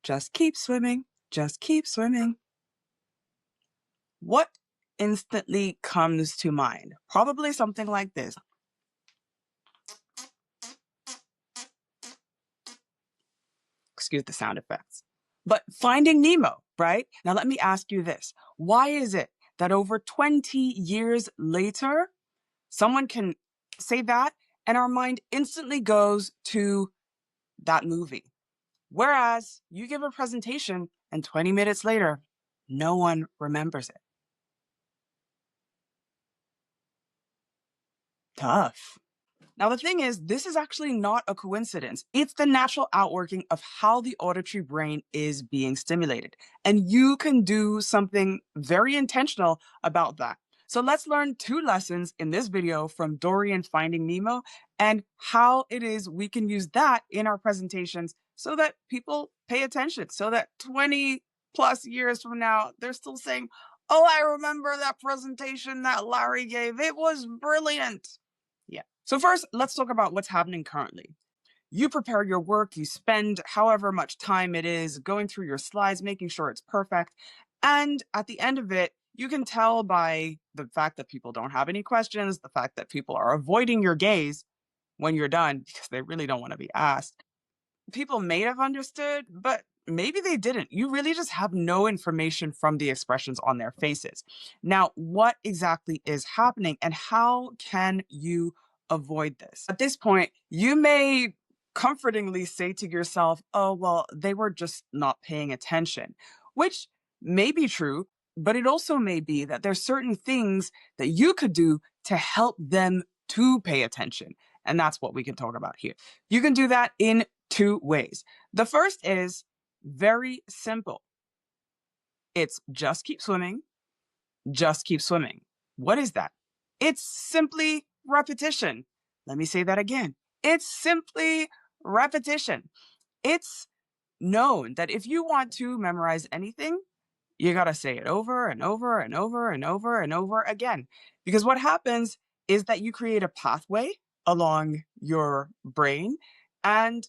Just keep swimming. Just keep swimming. What instantly comes to mind? Probably something like this. Excuse the sound effects. But Finding Nemo, right? Now let me ask you this. Why is it that over 20 years later, someone can say that and our mind instantly goes to that movie? Whereas you give a presentation and 20 minutes later, no one remembers it. Tough. Now, the thing is, this is actually not a coincidence. It's the natural outworking of how the auditory brain is being stimulated. And you can do something very intentional about that. So let's learn 2 lessons in this video from Dory and Finding Nemo and how it is we can use that in our presentations so that people pay attention, so that 20 plus years from now, they're still saying, oh, I remember that presentation that Larry gave. It was brilliant. Yeah. So first, let's talk about what's happening currently. You prepare your work, you spend however much time it is going through your slides, making sure it's perfect. And at the end of it, you can tell by the fact that people don't have any questions, the fact that people are avoiding your gaze when you're done because they really don't want to be asked. People may have understood, but maybe they didn't. You really just have no information from the expressions on their faces. Now, what exactly is happening and how can you avoid this? At this point, you may comfortingly say to yourself, oh, well, they were just not paying attention, which may be true, but it also may be that there's certain things that you could do to help them to pay attention. And that's what we can talk about here. You can do that in 2 ways. The first is very simple. It's just keep swimming, just keep swimming. What is that? It's simply repetition. Let me say that again. It's simply repetition. It's known that if you want to memorize anything, you got to say it over and over and over and over and over again. Because what happens is that you create a pathway along your brain. And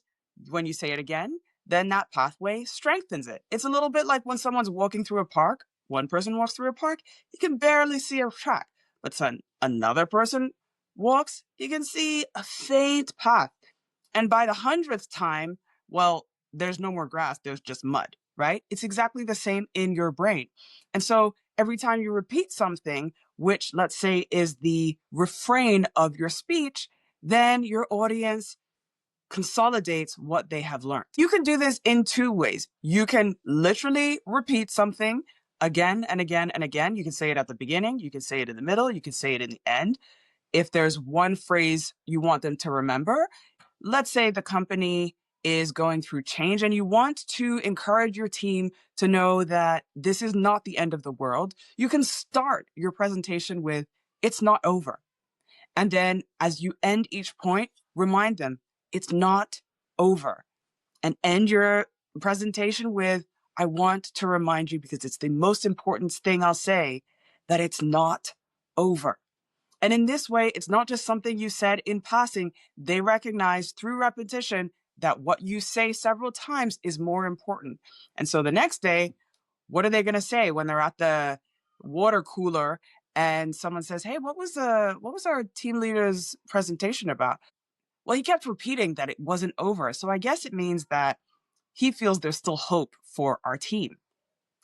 when you say it again, then that pathway strengthens it. It's a little bit like when someone's walking through a park. One person walks through a park, you can barely see a track. But when another person walks, you can see a faint path. And by the 100th time, well, there's no more grass, there's just mud, right? It's exactly the same in your brain. And so every time you repeat something, which let's say is the refrain of your speech, then your audience consolidates what they have learned. You can do this in 2 ways. You can literally repeat something again and again and again. You can say it at the beginning, you can say it in the middle, you can say it in the end. If there's one phrase you want them to remember, let's say the company is going through change and you want to encourage your team to know that this is not the end of the world, you can start your presentation with, it's not over. And then as you end each point, remind them, it's not over. And end your presentation with, I want to remind you, because it's the most important thing I'll say, that it's not over. And in this way, it's not just something you said in passing. They recognize through repetition that what you say several times is more important. And so the next day, what are they going to say when they're at the water cooler and someone says, hey, what was our team leader's presentation about? Well, he kept repeating that it wasn't over. So I guess it means that he feels there's still hope for our team,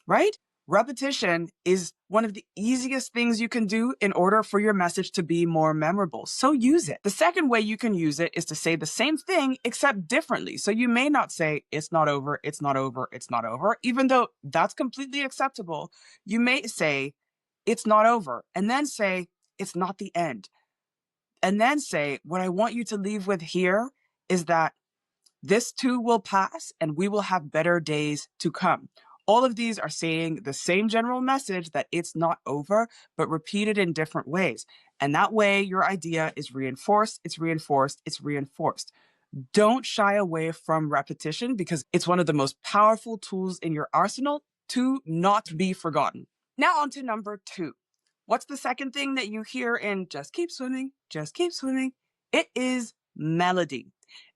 right? Repetition is one of the easiest things you can do in order for your message to be more memorable. So use it. The second way you can use it is to say the same thing, except differently. So you may not say, it's not over, it's not over, it's not over, even though that's completely acceptable. You may say, it's not over, and then say, it's not the end. And then say, what I want you to leave with here is that this too will pass and we will have better days to come. All of these are saying the same general message that it's not over, but repeated in different ways. And that way your idea is reinforced, it's reinforced, it's reinforced. Don't shy away from repetition because it's one of the most powerful tools in your arsenal to not be forgotten. Now on to number 2. What's the second thing that you hear in just keep swimming, just keep swimming? It is melody.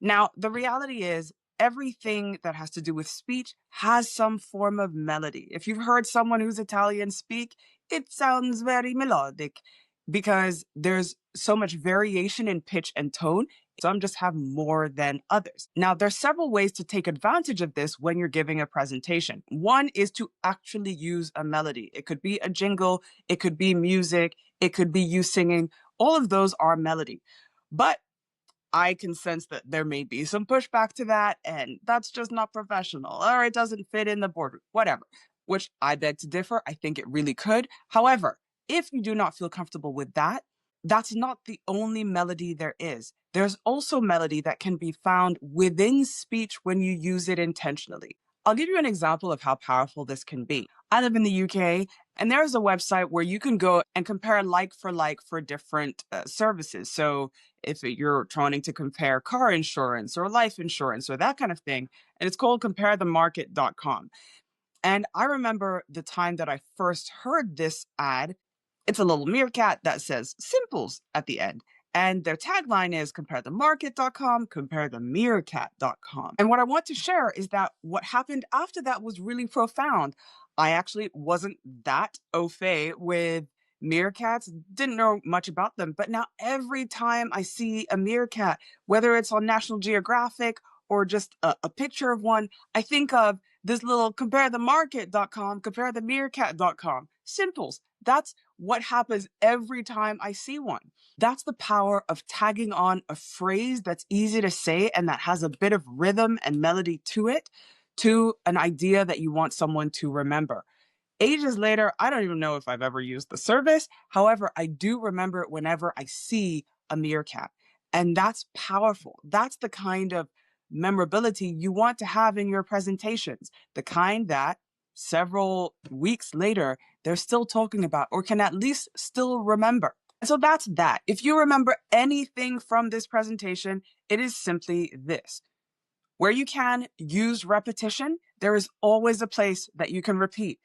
Now, the reality is everything that has to do with speech has some form of melody. If you've heard someone who's Italian speak, it sounds very melodic because there's so much variation in pitch and tone. Some just have more than others. Now, there's several ways to take advantage of this when you're giving a presentation. One is to actually use a melody. It could be a jingle, it could be music, it could be you singing. All of those are melody. But I can sense that there may be some pushback to that, and that's just not professional, or it doesn't fit in the boardroom, whatever, which I beg to differ. I think it really could. However, if you do not feel comfortable with that, that's not the only melody there is. There's also melody that can be found within speech when you use it intentionally. I'll give you an example of how powerful this can be. I live in the UK, and there's a website where you can go and compare like for different services. So if you're trying to compare car insurance or life insurance or that kind of thing, and it's called comparethemarket.com. And I remember the time that I first heard this ad. It's a little meerkat that says simples at the end. And their tagline is comparethemarket.com, comparethemeerkat.com. And what I want to share is that what happened after that was really profound. I actually wasn't that au fait with meerkats, didn't know much about them. But now every time I see a meerkat, whether it's on National Geographic or just a picture of one, I think of this little comparethemarket.com, comparethemeerkat.com. Simples. That's what happens every time I see one. That's the power of tagging on a phrase that's easy to say and that has a bit of rhythm and melody to it, to an idea that you want someone to remember. Ages later, I don't even know if I've ever used the service. However, I do remember it whenever I see a meerkat. And that's powerful. That's the kind of memorability you want to have in your presentations, the kind that several weeks later, they're still talking about or can at least still remember. And so that's that. If you remember anything from this presentation, it is simply this. Where you can use repetition, there is always a place that you can repeat.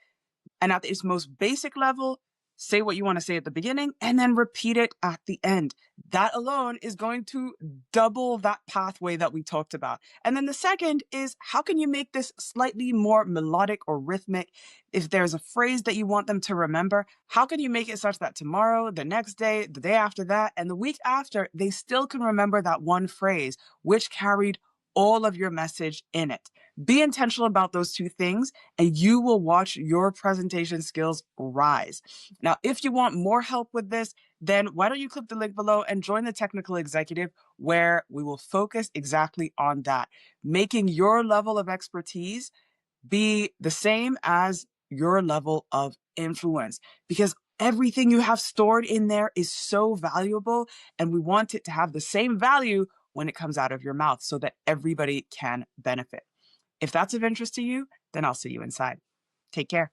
And at its most basic level, say what you want to say at the beginning and then repeat it at the end. That alone is going to double that pathway that we talked about. And then the second is, how can you make this slightly more melodic or rhythmic? If there's a phrase that you want them to remember, how can you make it such that tomorrow, the next day, the day after that, and the week after, they still can remember that one phrase, which carried all of your message in it? Be intentional about those two things, and you will watch your presentation skills rise. Now, if you want more help with this, then why don't you click the link below and join the technical executive, where we will focus exactly on that, making your level of expertise be the same as your level of influence, because everything you have stored in there is so valuable, and we want it to have the same value when it comes out of your mouth so that everybody can benefit. If that's of interest to you, then I'll see you inside. Take care.